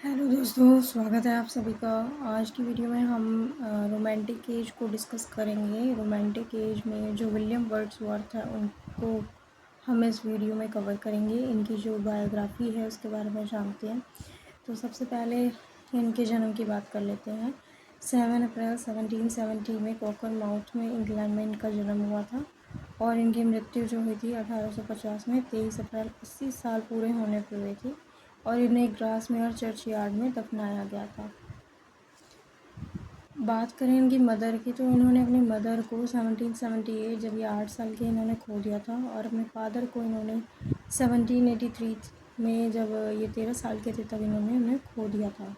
Hello दोस्तों, स्वागत है आप सभी का। आज की वीडियो में हम रोमांटिक एज को डिस्कस करेंगे। रोमांटिक एज में जो विलियम वर्ड्सवर्थ है उनको हम इस वीडियो में कवर करेंगे। इनकी जो बायोग्राफी है उसके बारे में जानते हैं। तो सबसे पहले इनके जन्म की बात कर लेते हैं। 7 अप्रैल 1770 में कोकरमाउथ में इंग्लैंड में इनका जन्म हुआ था और इनकी मृत्यु जो हुई थी 1850 में 23 अप्रैल 80 साल पूरे होने पर हुई थी और इन्हें ग्रासमेयर चर्च यार्ड में दफनाया गया था। बात करें इनकी मदर की, तो इन्होंने अपनी मदर को 1778 जब ये 8 साल के इन्होंने खो दिया था और अपने फादर को इन्होंने 1783 में जब ये 13 साल के थे तब इन्होंने उन्हें खो दिया था।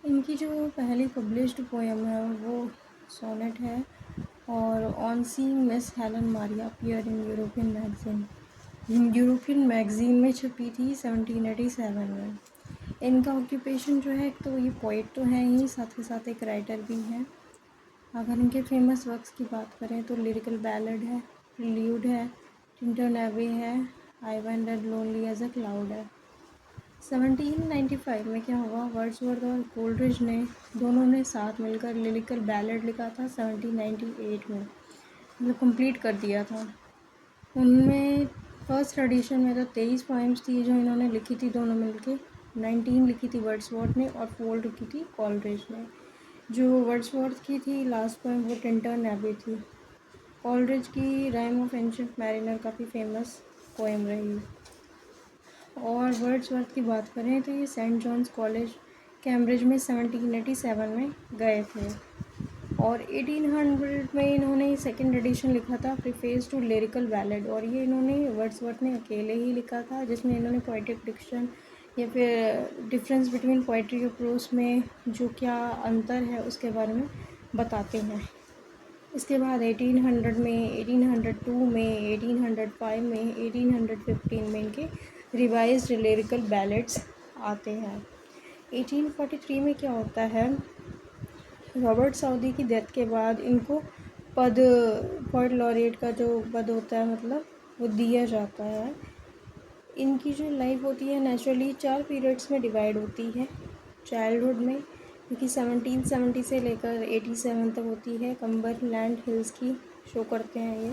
इनकी जो पहली पब्लिश्ड पोएम है वो सोनेट है और on seeing miss Helen Maria appear in European magazine में छपी थी 1787 में। इनका ऑक्यूपेशन जो है, तो ये पोइट तो है ही, साथ ही साथ एक राइटर भी हैं। अगर इनके फेमस वर्क्स की बात करें तो लिरिकल बैलड है, प्रिल्यूड है, टिंटन एबे है, I wandered lonely as a cloud है। 1795 में क्या हुआ, वर्ड्सवर्थ और कोलरिज ने दोनों ने साथ मिलकर लिरिकल बैलड लिखा था 1798 में, जो कंप्लीट कर दिया था। उनमें फर्स्ट एडिशन में तो 23 पोएम्स थी जो इन्होंने लिखी थी दोनों मिलके। 19 लिखी थी वर्ड्सवर्थ ने और 4 लिखी थी कोलरिज ने। जो वर्ड्सवर्थ की थी लास्ट पोएम वो टिंटन एबे थी। कोलरिज की राइम ऑफ एंशिएंट मैरिनर काफ़ी फेमस पोएम रही। और वर्ड्सवर्थ की बात करें तो ये सेंट जॉन्स कॉलेज कैम्ब्रिज में 1787 में गए थे और 1800 में इन्होंने सेकंड एडिशन लिखा था प्रीफेस टू लिरिकल बैलेड, और ये इन्होंने वर्ड्सवर्थ ने अकेले ही लिखा था, जिसमें इन्होंने पोएटिक डिक्शन या फिर डिफरेंस बिटवीन पोइट्री और प्रोस में जो क्या अंतर है उसके बारे में बताते हैं। इसके बाद 1800 में, 1802 में, 1805 में, 1815 में इनके रिवाइज्ड लिरिकल बैलेड्स आते हैं। 1843 में क्या होता है, रॉबर्ट साउदी की डेथ के बाद इनको पद पोएट लॉरेट का जो पद होता है मतलब वो दिया जाता है। इनकी जो लाइफ होती है नेचुरली 4 पीरियड्स में डिवाइड होती है। चाइल्डहुड में इनकी 1770 से लेकर 87 तक होती है, कम्बरलैंड हिल्स की शो करते हैं ये।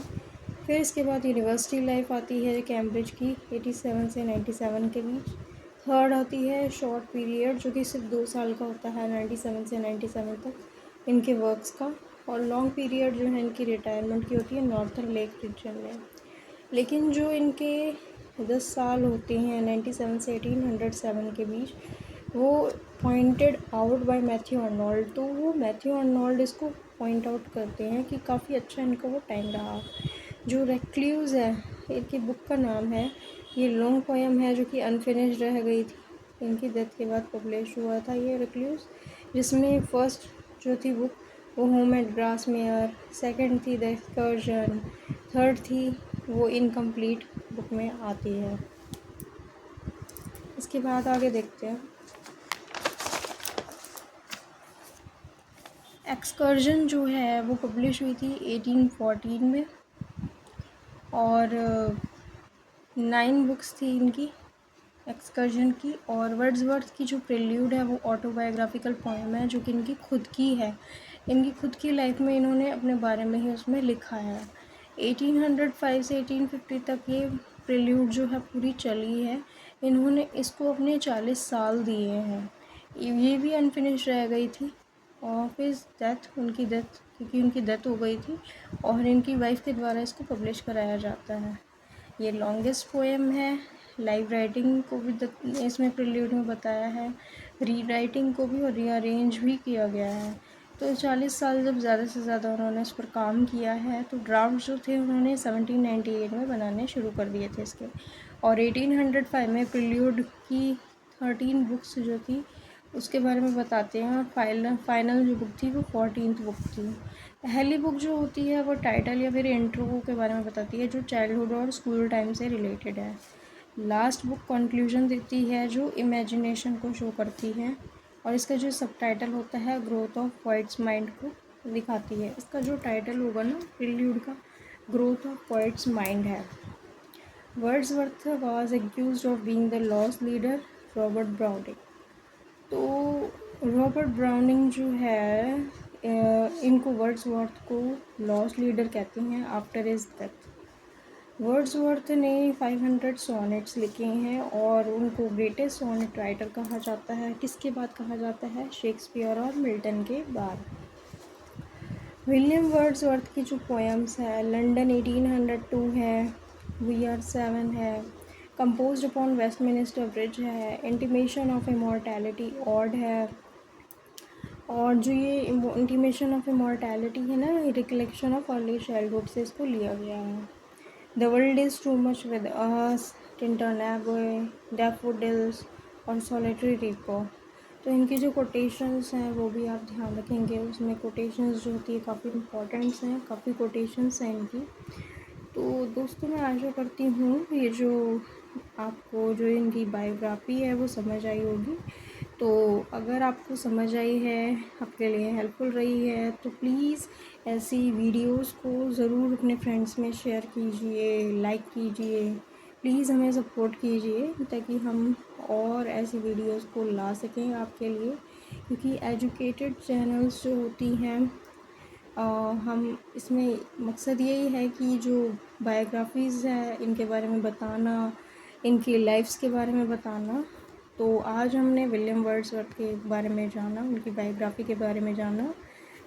फिर इसके बाद यूनिवर्सिटी लाइफ आती है कैम्ब्रिज की 87 से 97 के बीच। थर्ड आती है शॉर्ट पीरियड जो कि सिर्फ 2 साल का होता है 97 से 97 तक इनके वर्क्स का, और लॉन्ग पीरियड जो है इनकी रिटायरमेंट की होती है नॉर्थर्न लेक रीजन में। लेकिन जो इनके 10 साल होते हैं 97 से 1807 के बीच वो pointed out by Matthew Arnold, तो वो मैथ्यू अर्नोल्ड इसको पॉइंट आउट करते हैं कि काफ़ी अच्छा इनका वो टाइम रहा। जो रेक्ल्यूज़ है इनकी बुक का नाम है, ये लॉन्ग पोएम है जो कि अनफिनिश्ड रह गई थी, इनकी डेथ के बाद पब्लिश हुआ था ये रेक्ल्यूज़, जिसमें फर्स्ट जो थी बुक वो होम एट ग्रासमेयर, सेकंड थी द एक्सकर्जन, थर्ड थी वो इनकम्प्लीट बुक में आती है। इसके बाद आगे देखते हैं। एक्सकर्जन जो है वो पब्लिश हुई थी 1814 में और 9 बुक्स थी इनकी एक्सकर्जन की। और वर्ड्सवर्थ की जो प्रिल्यूड है वो ऑटोबायोग्राफिकल पोएम है जो कि इनकी खुद की है। इनकी खुद की लाइफ में इन्होंने अपने बारे में ही उसमें लिखा है। 1805 से 1850 तक ये प्रिल्यूड जो है पूरी चली है। इन्होंने इसको अपने 40 साल दिए हैं। ये भी अनफिनिश रह गई थी और फिर उनकी डेथ, क्योंकि उनकी डेथ हो गई थी और इनकी वाइफ के द्वारा इसको पब्लिश कराया जाता है। ये लॉन्गेस्ट पोएम है। लाइव राइटिंग को भी इसमें प्रिल्यूड में बताया है, री राइटिंग को भी और रीअरेंज भी किया गया है। तो 40 साल जब ज़्यादा से ज़्यादा उन्होंने इस पर काम किया है तो ड्राफ्ट जो थे उन्होंने 1798 में बनाने शुरू कर दिए थे इसके, और 1805 में प्रिल्यूड की 13 बुक्स जो थी उसके बारे में बताते हैं, और फाइनल जो बुक थी वो 14th बुक थी। पहली बुक जो होती है वो टाइटल या फिर इंट्रो के बारे में बताती है जो चाइल्डहुड और स्कूल टाइम से रिलेटेड है। लास्ट बुक कंक्लूजन देती है जो इमेजिनेशन को शो करती है, और इसका जो सबटाइटल होता है ग्रोथ ऑफ पोएट्स माइंड को दिखाती है। इसका जो टाइटल होगा ना प्रिल्यूड का, ग्रोथ ऑफ पोएट्स माइंड है। Wordsworth was accused of being the lost leader Robert browning. तो रॉबर्ट ब्राउनिंग जो है इनको वर्ड्सवर्थ को लॉस्ट लीडर कहते हैं आफ्टर हिज डेथ। वर्ड्सवर्थ ने 500 सोनेट्स लिखे हैं और उनको ग्रेटेस्ट सोनेट राइटर कहा जाता है। किसके बाद कहा जाता है? शेक्सपियर और मिल्टन के बाद। विलियम वर्ड्सवर्थ की जो पोएम्स है, लंदन 1802 है, वी आर 7 है, कंपोज्ड अपॉन वेस्टमिनिस्टर ब्रिज है, इंटीमेशन ऑफ इमॉर्टैलिटी ऑड है, और जो ये इंटीमेशन ऑफ इमॉर्टैलिटी है ना, रिकलेक्शन ऑफ अर्ली चाइल्डहुड से इसको लिया गया है। The world is too much with us, Tintern Abbey, daffodils और सॉलिटरी रीपर। तो इनकी जो कोटेशंस हैं वो भी आप ध्यान रखेंगे, उसमें कोटेशंस जो होती है काफ़ी इंपॉर्टेंट्स हैं, काफ़ी कोटेशंस हैं इनकी। तो दोस्तों मैं आशा करती हूँ ये जो आपको जो इनकी बायोग्राफी है वो समझ आई होगी। तो अगर आपको समझ आई है, आपके लिए हेल्पफुल रही है, तो प्लीज़ ऐसी वीडियोस को ज़रूर अपने फ्रेंड्स में शेयर कीजिए, लाइक कीजिए, प्लीज़ हमें सपोर्ट कीजिए ताकि हम और ऐसी वीडियोस को ला सकें आपके लिए। क्योंकि एजुकेटेड चैनल्स जो होती हैं हम इसमें मकसद यही है कि जो बायोग्राफीज़ है इनके बारे में बताना, इनकी लाइफ्स के बारे में बताना। तो आज हमने विलियम वर्ड्सवर्थ के बारे में जाना, उनकी बायोग्राफी के बारे में जाना।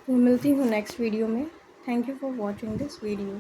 तो मिलती हूँ नेक्स्ट वीडियो में। Thank you for watching this video.